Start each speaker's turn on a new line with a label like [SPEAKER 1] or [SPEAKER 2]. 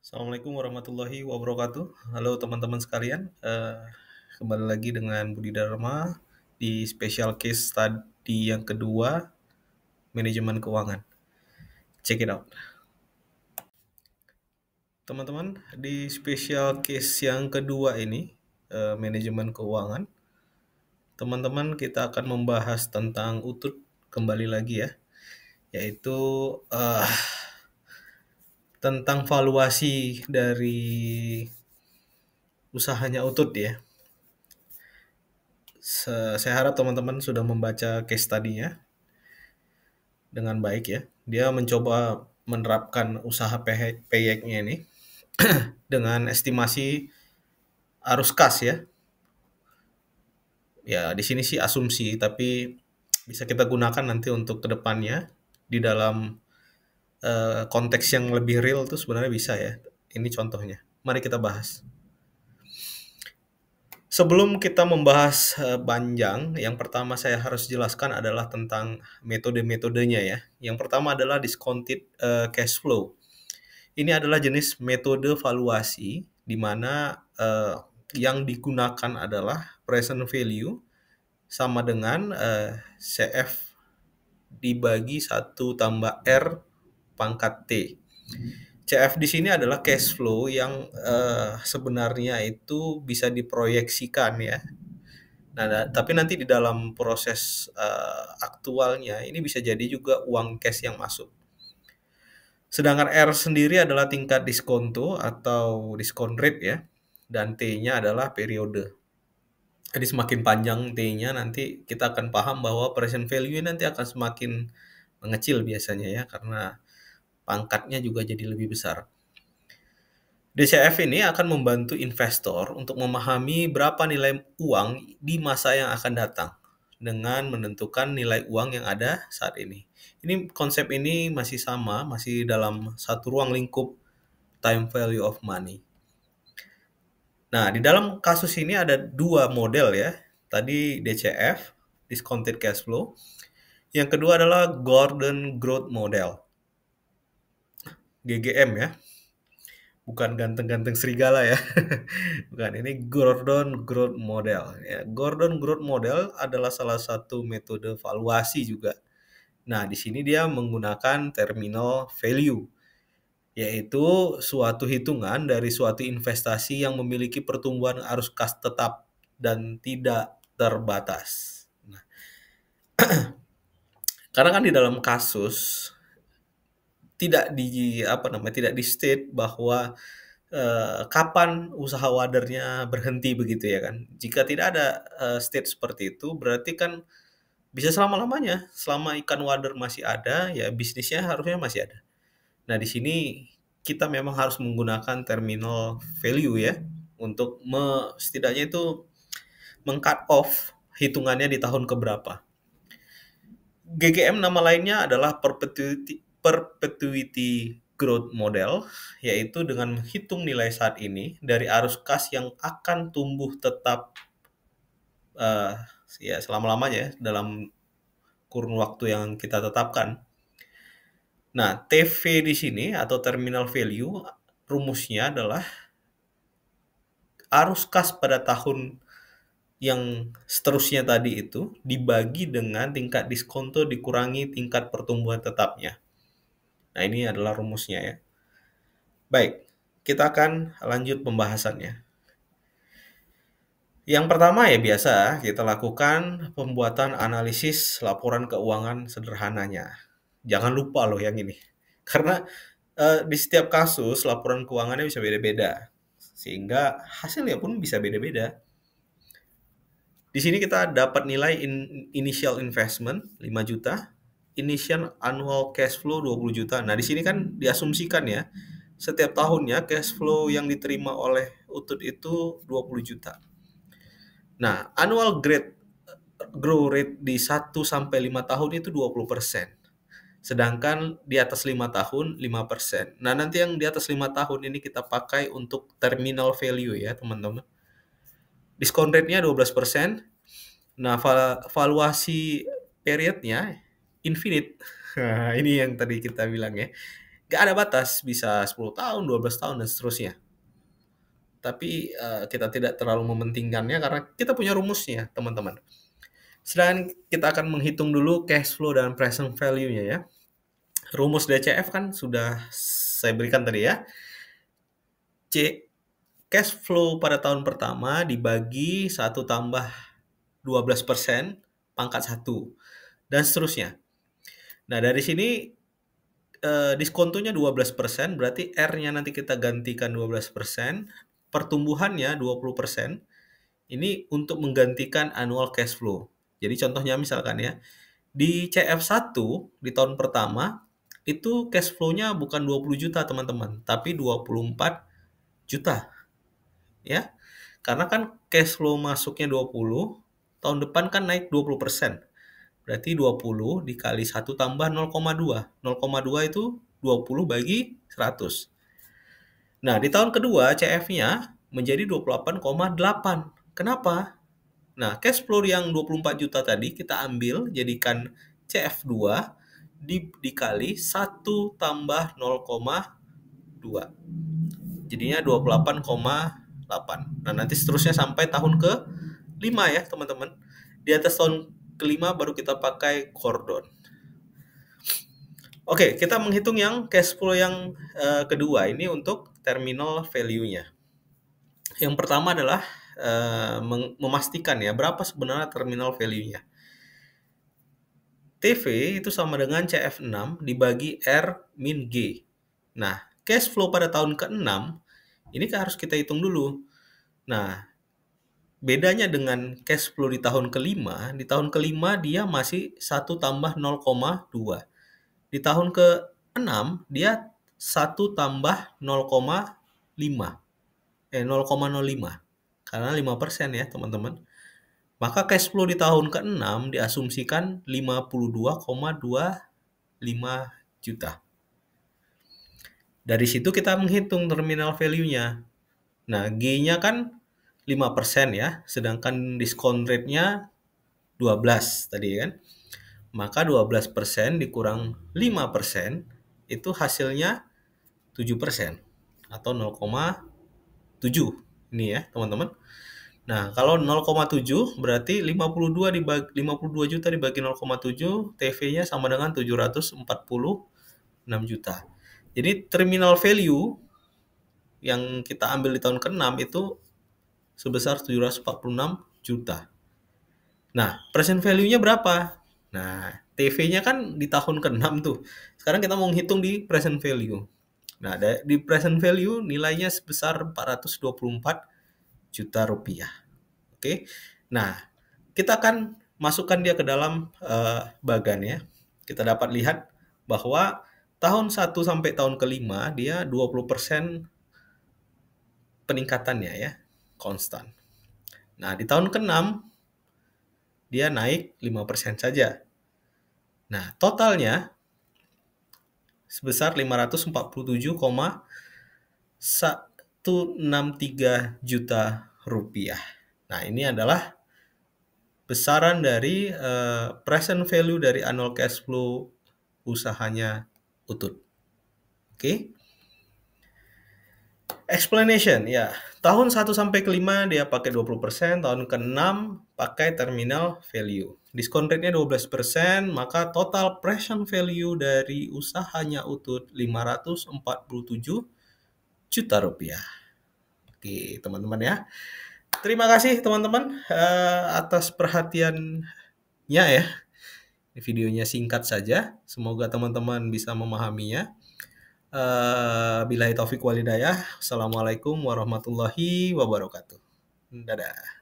[SPEAKER 1] Assalamualaikum warahmatullahi wabarakatuh. Halo teman-teman sekalian, kembali lagi dengan Budi Dharma di special case study yang kedua, manajemen keuangan. Check it out. Teman-teman, di special case yang kedua ini, manajemen keuangan, teman-teman kita akan membahas tentang UTUD kembali lagi ya, yaitu tentang valuasi dari usahanya UTUD ya. Saya harap teman-teman sudah membaca case study-nya dengan baik ya. Dia mencoba menerapkan usaha payeknya ini dengan estimasi arus kas ya. Ya, di sini sih asumsi, tapi bisa kita gunakan nanti untuk kedepannya di dalam konteks yang lebih real itu sebenarnya bisa ya. Ini contohnya. Mari kita bahas. Sebelum kita membahas panjang, yang pertama saya harus jelaskan adalah tentang metode-metodenya ya. Yang pertama adalah discounted cash flow. Ini adalah jenis metode valuasi di mana yang digunakan adalah present value sama dengan CF dibagi 1 tambah R pangkat T. CF di sini adalah cash flow yang sebenarnya itu bisa diproyeksikan ya. Nah, tapi nanti di dalam proses aktualnya ini bisa jadi juga uang cash yang masuk. Sedangkan R sendiri adalah tingkat diskonto atau diskon rate ya, dan T-nya adalah periode. Jadi semakin panjang T-nya nanti kita akan paham bahwa present value nanti akan semakin mengecil biasanya ya, karena pangkatnya juga jadi lebih besar. DCF ini akan membantu investor untuk memahami berapa nilai uang di masa yang akan datang dengan menentukan nilai uang yang ada saat ini. Ini konsep ini masih sama, masih dalam satu ruang lingkup time value of money. Nah, di dalam kasus ini ada dua model ya. Tadi DCF, discounted cash flow. Yang kedua adalah Gordon Growth Model, GGM ya. Bukan ganteng-ganteng serigala ya. Bukan, ini Gordon Growth Model. Ya, Gordon Growth Model adalah salah satu metode valuasi juga. Nah, di sini dia menggunakan terminal value, yaitu suatu hitungan dari suatu investasi yang memiliki pertumbuhan arus kas tetap dan tidak terbatas. Nah, karena kan di dalam kasus tidak di state bahwa kapan usaha wadernya berhenti begitu ya kan. Jika tidak ada state seperti itu, berarti kan bisa selama-lamanya. Selama ikan wader masih ada, ya bisnisnya harusnya masih ada. Nah, di sini kita memang harus menggunakan terminal value ya, untuk setidaknya itu meng-cut off hitungannya di tahun keberapa. GGM nama lainnya adalah perpetuity growth model, yaitu dengan menghitung nilai saat ini dari arus kas yang akan tumbuh tetap ya selama-lamanya ya, dalam kurun waktu yang kita tetapkan. Nah, TV di sini atau terminal value rumusnya adalah arus kas pada tahun yang seterusnya tadi itu dibagi dengan tingkat diskonto dikurangi tingkat pertumbuhan tetapnya. Nah, ini adalah rumusnya ya. Baik, kita akan lanjut pembahasannya. Yang pertama ya biasa kita lakukan pembuatan analisis laporan keuangan sederhananya. Jangan lupa loh yang ini. Karena di setiap kasus laporan keuangannya bisa beda-beda. Sehingga hasilnya pun bisa beda-beda. Di sini kita dapat nilai initial investment 5 juta, initial annual cash flow 20 juta. Nah, di sini kan diasumsikan ya, setiap tahunnya cash flow yang diterima oleh UTUD itu 20 juta. Nah, annual growth rate di 1 sampai 5 tahun itu 20%. Sedangkan di atas 5 tahun 5%. Nah, nanti yang di atas 5 tahun ini kita pakai untuk terminal value ya, teman-teman. Diskon rate-nya 12%. Nah, valuasi periodnya infinite. Nah, ini yang tadi kita bilang ya. Nggak ada batas, bisa 10 tahun, 12 tahun, dan seterusnya. Tapi kita tidak terlalu mementingkannya karena kita punya rumusnya, teman-teman. Sedangkan kita akan menghitung dulu cash flow dan present value-nya ya. Rumus DCF kan sudah saya berikan tadi ya. C cash flow pada tahun pertama dibagi 1 tambah 12% pangkat 1 dan seterusnya. Nah, dari sini diskontonya 12%, berarti R-nya nanti kita gantikan 12%, pertumbuhannya 20%. Ini untuk menggantikan annual cash flow. Jadi contohnya misalkan ya, di CF1 di tahun pertama itu cash flow-nya bukan 20 juta teman-teman, tapi 24 juta ya. Karena kan cash flow masuknya 20, tahun depan kan naik 20%. Berarti 20 dikali 1 tambah 0,2. 0,2 itu 20 bagi 100. Nah, di tahun kedua CF-nya menjadi 28,8. Kenapa? Nah, cash flow yang 24 juta tadi kita ambil jadikan CF2 dikali 1 tambah 0,2. Jadinya 28,8. Nah, nanti seterusnya sampai tahun ke-5 ya, teman-teman. Di atas tahun ke-5 baru kita pakai kordon. Oke, kita menghitung yang cash flow yang kedua ini untuk terminal value-nya. Yang pertama adalah memastikan ya berapa sebenarnya terminal value-nya. TV itu sama dengan CF6 dibagi R min G. Nah, cash flow pada tahun ke-6 ini harus kita hitung dulu. Nah, bedanya dengan cash flow di tahun ke-5, di tahun ke-5 dia masih 1 tambah 0,2. Di tahun ke-6 dia 1 tambah 0,5. 0,05. Karena 5% ya, teman-teman. Maka cash flow di tahun ke-6 diasumsikan 52,25 juta. Dari situ kita menghitung terminal value-nya. Nah, G-nya kan 5% ya, sedangkan discount rate-nya 12 tadi kan. Maka 12% dikurang 5% itu hasilnya 7% atau 0,7. Ini ya, teman-teman. Nah, kalau 0,7 berarti 52 juta dibagi 0,7, TV-nya sama dengan 746 juta. Jadi terminal value yang kita ambil di tahun ke-6 itu sebesar 746 juta. Nah, present value-nya berapa? Nah, TV-nya kan di tahun ke-6 tuh. Sekarang kita mau ngitung di present value. Nah, di present value nilainya sebesar 424 juta rupiah. Oke. Nah, kita akan masukkan dia ke dalam bagan ya. Kita dapat lihat bahwa tahun 1 sampai tahun ke-5 dia 20% peningkatannya ya, konstan. Nah, di tahun ke-6 dia naik 5% saja. Nah, totalnya sebesar 547,163 juta rupiah. Nah, ini adalah besaran dari present value dari annual cash flow usahanya Utut. Oke. Explanation ya. Tahun 1 sampai ke-5 dia pakai 20%, tahun ke-6 pakai terminal value. Diskon rate-nya 12%, maka total present value dari usahanya Utut 547 juta rupiah. Oke, teman-teman ya. Terima kasih teman-teman atas perhatiannya ya. Videonya singkat saja. Semoga teman-teman bisa memahaminya. Billahi taufiq walhidayah. Assalamualaikum warahmatullahi wabarakatuh. Dadah.